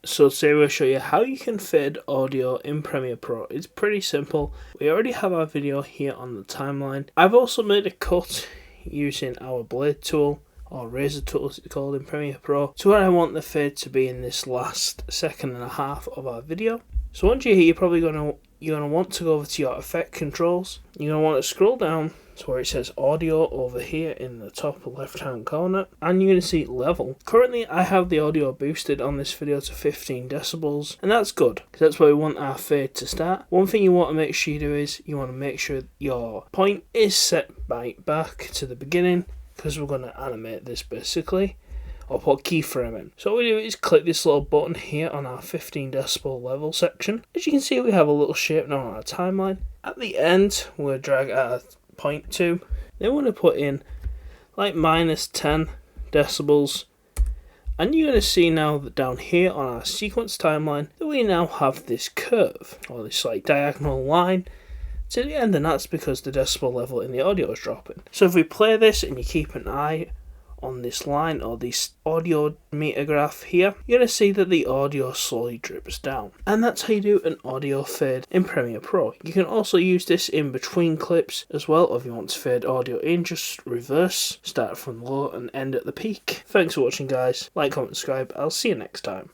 So today we'll show you how you can fade audio in Premiere Pro. It's pretty simple. We already have our video here on the timeline. I've also made a cut using our blade tool, or razor tool as it's called in Premiere Pro, to where I want the fade to be in this last second and a half of our video. So once you're here, you're probably going to want to go over to your effect controls. You're going to want to scroll down to where it says audio over here in the top left hand corner, and you're going to see level. Currently I have the audio boosted on this video to 15 decibels, and that's good because that's where we want our fade to start. One thing you want to make sure you do is you want to make sure your point is set right back to the beginning, because we're going to animate this basically, or put keyframe in. So what we do is click this little button here on our 15 decibel level section. As you can see, we have a little shape now on our timeline. At the end, we'll drag our point to. Then we're going to put in like -10 decibels. And you're going to see now that down here on our sequence timeline that we now have this curve, or this like diagonal line to the end, and that's because the decibel level in the audio is dropping. So if we play this and you keep an eye on this line or this audio meter graph here, you're going to see that the audio slowly drips down. And that's how you do an audio fade in Premiere Pro. You can also use this in between clips as well, or if you want to fade audio in, just reverse, start from low and end at the peak. Thanks for watching guys, like, comment, subscribe, I'll see you next time.